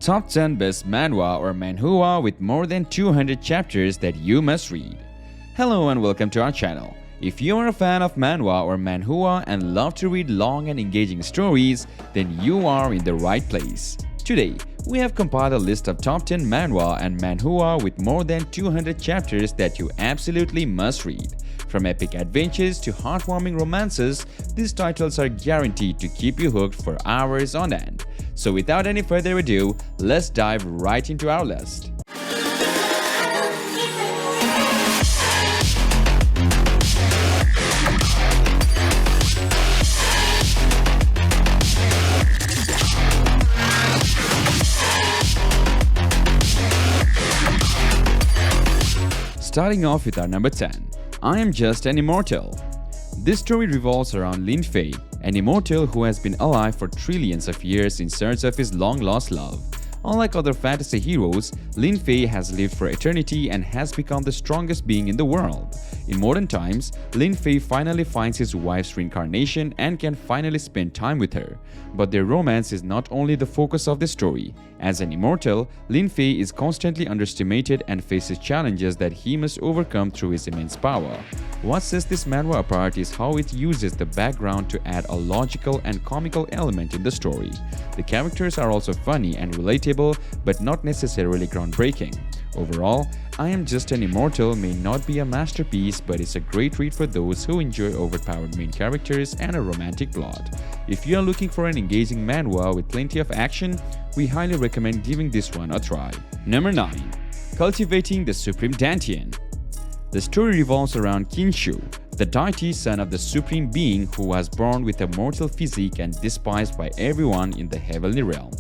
Top 10 Best Manhwa or Manhua with more than 200 chapters that you must read. Hello and welcome to our channel. If you are a fan of manhwa or manhua and love to read long and engaging stories, then you are in the right place. Today, we have compiled a list of top 10 manhwa and manhua with more than 200 chapters that you absolutely must read. From epic adventures to heartwarming romances, these titles are guaranteed to keep you hooked for hours on end. So without any further ado, let's dive right into our list. Starting off with our number 10, I Am Just Immortal. This story revolves around Lin Fei, an immortal who has been alive for trillions of years in search of his long-lost love. Unlike other fantasy heroes, Lin Fei has lived for eternity and has become the strongest being in the world. In modern times, Lin Fei finally finds his wife's reincarnation and can finally spend time with her. But their romance is not only the focus of the story. As an immortal, Lin Fei is constantly underestimated and faces challenges that he must overcome through his immense power. What sets this manhwa apart is how it uses the background to add a logical and comical element in the story. The characters are also funny and relatable, but not necessarily groundbreaking. Overall, I Am Just an Immortal may not be a masterpiece, but it's a great read for those who enjoy overpowered main characters and a romantic plot. If you are looking for an engaging manhwa with plenty of action, we highly recommend giving this one a try. Number 9. Cultivating the Supreme Dantian. The story revolves around Kinshu, the deity son of the Supreme Being who was born with a mortal physique and despised by everyone in the heavenly realm.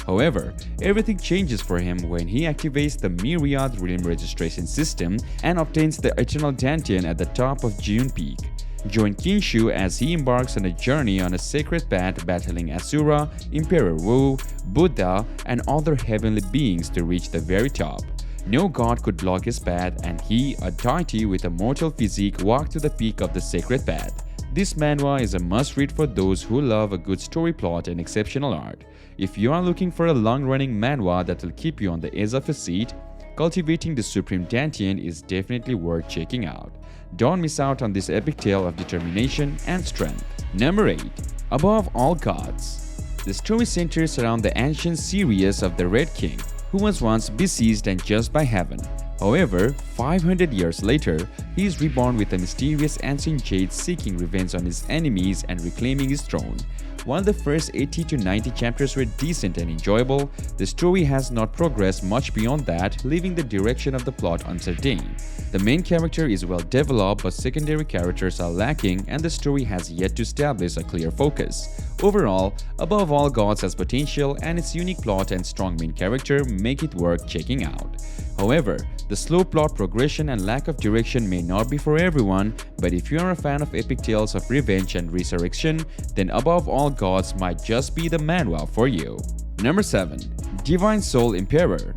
However, everything changes for him when he activates the Myriad Realm Registration System and obtains the Eternal Dantian at the top of June Peak. Join Kinshu as he embarks on a journey on a sacred path battling Asura, Emperor Wu, Buddha, and other heavenly beings to reach the very top. No god could block his path, and he, a deity with a mortal physique, walked to the peak of the sacred path. This manhwa is a must-read for those who love a good story plot and exceptional art. If you are looking for a long-running manhwa that will keep you on the edge of a seat, Cultivating the Supreme Dantian is definitely worth checking out. Don't miss out on this epic tale of determination and strength. Number 8. Above All Gods. The story centers around the ancient Sirius of the Red King, who was once besieged and judged by heaven. However, 500 years later, he is reborn with a mysterious ancient jade seeking revenge on his enemies and reclaiming his throne. While the first 80 to 90 chapters were decent and enjoyable, the story has not progressed much beyond that, leaving the direction of the plot uncertain. The main character is well developed, but secondary characters are lacking and the story has yet to establish a clear focus. Overall, Above All Gods has potential and its unique plot and strong main character make it worth checking out. However, the slow plot progression and lack of direction may not be for everyone, but if you are a fan of epic tales of revenge and resurrection, then Above All Gods might just be the manhwa for you. Number 7. Divine Soul Emperor.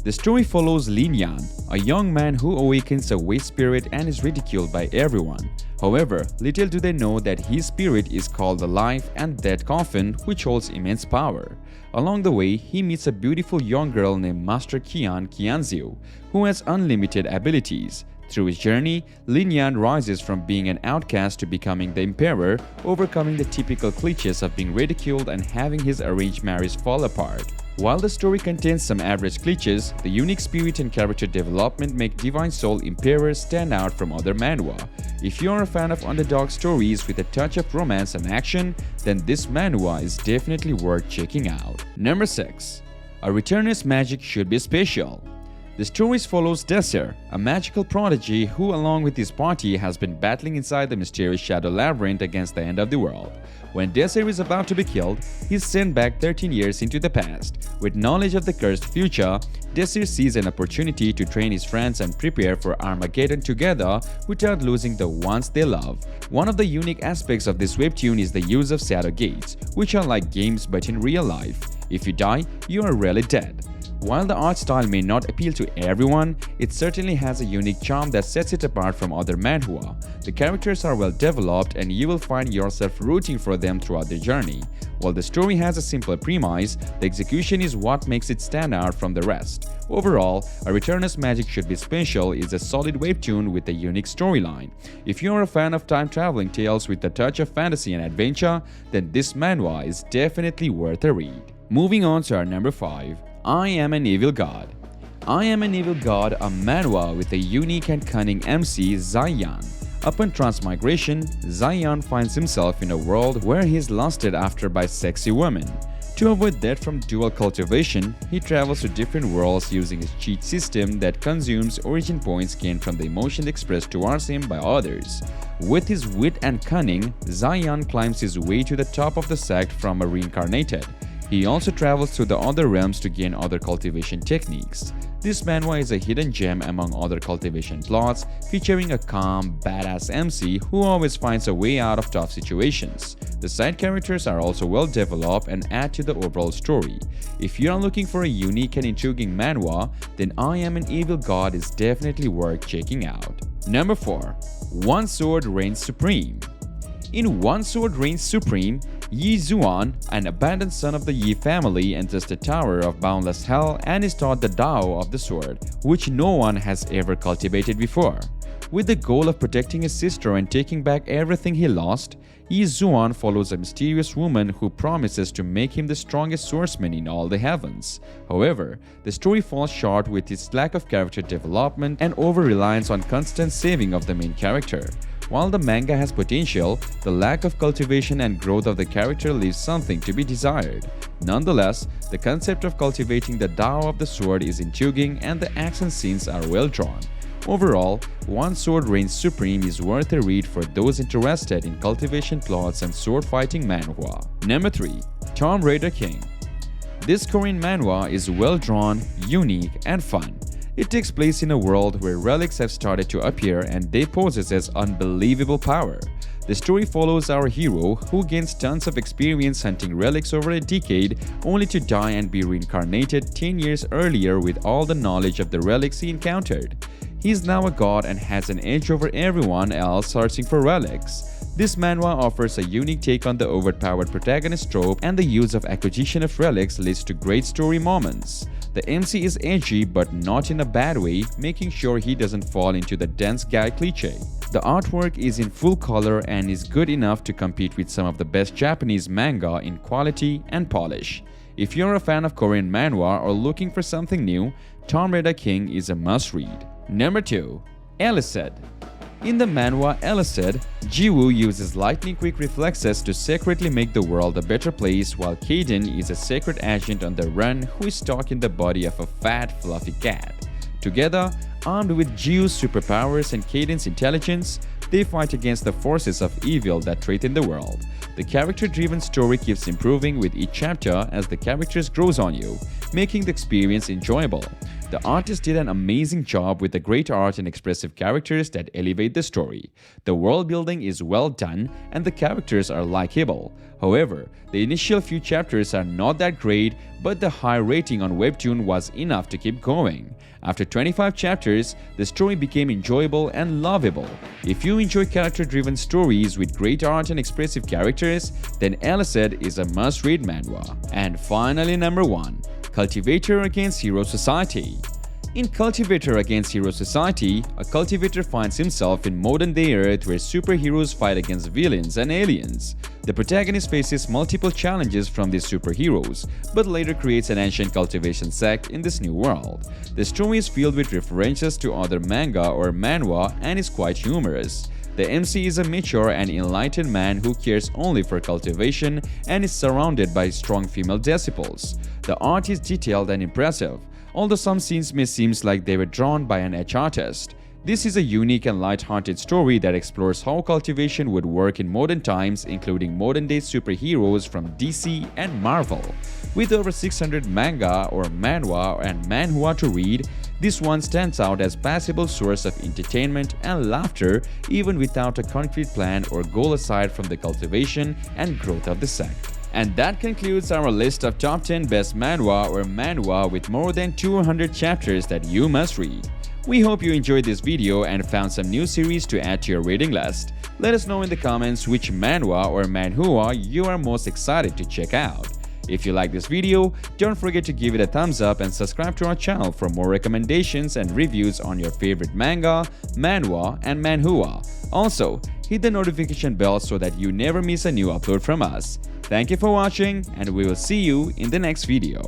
The story follows Lin Yan, a young man who awakens a waste spirit and is ridiculed by everyone. However, little do they know that his spirit is called the Life and Death Coffin, which holds immense power. Along the way, he meets a beautiful young girl named Master Qianziu, who has unlimited abilities. Through his journey, Lin Yan rises from being an outcast to becoming the emperor, overcoming the typical cliches of being ridiculed and having his arranged marriage fall apart. While the story contains some average cliches, the unique spirit and character development make Divine Soul Emperor stand out from other manhwa. If you are a fan of underdog stories with a touch of romance and action, then this manhwa is definitely worth checking out. Number 6. A Returners Magic Should Be Special. The story follows Desir, a magical prodigy who along with his party has been battling inside the mysterious Shadow Labyrinth against the end of the world. When Desir is about to be killed, he is sent back 13 years into the past. With knowledge of the cursed future, Desir sees an opportunity to train his friends and prepare for Armageddon together without losing the ones they love. One of the unique aspects of this webtoon is the use of shadow gates, which are like games but in real life. If you die, you are really dead. While the art style may not appeal to everyone, it certainly has a unique charm that sets it apart from other manhwa. The characters are well developed and you will find yourself rooting for them throughout their journey. While the story has a simple premise, the execution is what makes it stand out from the rest. Overall, A Return's Magic Should Be Special is a solid webtoon with a unique storyline. If you are a fan of time-traveling tales with a touch of fantasy and adventure, then this manhwa is definitely worth a read. Moving on to our number 5. I Am an Evil God. I Am an Evil God, a manhwa with a unique and cunning MC, Zayan. Upon transmigration, Zayan finds himself in a world where he is lusted after by sexy women. To avoid death from dual cultivation, he travels to different worlds using his cheat system that consumes origin points gained from the emotions expressed towards him by others. With his wit and cunning, Zayan climbs his way to the top of the sect from a reincarnated. He also travels to the other realms to gain other cultivation techniques. This manhwa is a hidden gem among other cultivation plots, featuring a calm, badass MC who always finds a way out of tough situations. The side characters are also well developed and add to the overall story. If you are looking for a unique and intriguing manhwa, then I Am an Evil God is definitely worth checking out. Number 4. One Sword Reigns Supreme. In One Sword Reigns Supreme, Yi Zuan, an abandoned son of the Yi family, enters the Tower of Boundless Hell and is taught the Tao of the Sword, which no one has ever cultivated before. With the goal of protecting his sister and taking back everything he lost, Yi Zuan follows a mysterious woman who promises to make him the strongest swordsman in all the heavens. However, the story falls short with its lack of character development and over-reliance on constant saving of the main character. While the manga has potential, the lack of cultivation and growth of the character leaves something to be desired. Nonetheless, the concept of cultivating the Tao of the Sword is intriguing and the action scenes are well drawn. Overall, One Sword Reigns Supreme is worth a read for those interested in cultivation plots and sword fighting manhwa. Number 3. Tomb Raider King. This Korean manhwa is well drawn, unique, and fun. It takes place in a world where relics have started to appear and they possess unbelievable power. The story follows our hero, who gains tons of experience hunting relics over a decade only to die and be reincarnated 10 years earlier with all the knowledge of the relics he encountered. He is now a god and has an edge over everyone else searching for relics. This manhwa offers a unique take on the overpowered protagonist trope, and the use of acquisition of relics leads to great story moments. The MC is edgy but not in a bad way, making sure he doesn't fall into the dense guy cliché. The artwork is in full color and is good enough to compete with some of the best Japanese manga in quality and polish. If you're a fan of Korean manhwa or looking for something new, Tomb Raider King is a must-read. Number 2. Elised. In the manhwa Elised, Jiwoo uses lightning-quick reflexes to secretly make the world a better place, while Kaden is a secret agent on the run who is stuck in the body of a fat, fluffy cat. Together, armed with Jiwoo's superpowers and Kaden's intelligence, they fight against the forces of evil that threaten the world. The character-driven story keeps improving with each chapter as the characters grows on you, making the experience enjoyable. The artist did an amazing job with the great art and expressive characters that elevate the story. The world building is well done and the characters are likable. However, the initial few chapters are not that great, but the high rating on Webtoon was enough to keep going. After 25 chapters, the story became enjoyable and lovable. If you enjoy character-driven stories with great art and expressive characters, then Elised is a must-read manhwa. And finally, number 1. Cultivator Against Hero Society. In Cultivator Against Hero Society, a cultivator finds himself in modern-day Earth where superheroes fight against villains and aliens. The protagonist faces multiple challenges from these superheroes, but later creates an ancient cultivation sect in this new world. The story is filled with references to other manga or manhwa and is quite humorous. The MC is a mature and enlightened man who cares only for cultivation and is surrounded by strong female disciples. The art is detailed and impressive, although some scenes may seem like they were drawn by an etch artist. This is a unique and light-hearted story that explores how cultivation would work in modern times, including modern-day superheroes from DC and Marvel. With over 600 manga or manhwa and manhwa to read, this one stands out as a passable source of entertainment and laughter even without a concrete plan or goal aside from the cultivation and growth of the sect. And that concludes our list of top 10 best manhwa or manhwa with more than 200 chapters that you must read. We hope you enjoyed this video and found some new series to add to your reading list. Let us know in the comments which manhwa or manhua you are most excited to check out. If you like this video, don't forget to give it a thumbs up and subscribe to our channel for more recommendations and reviews on your favorite manga, manhwa, and manhua. Also, hit the notification bell so that you never miss a new upload from us. Thank you for watching, and we will see you in the next video.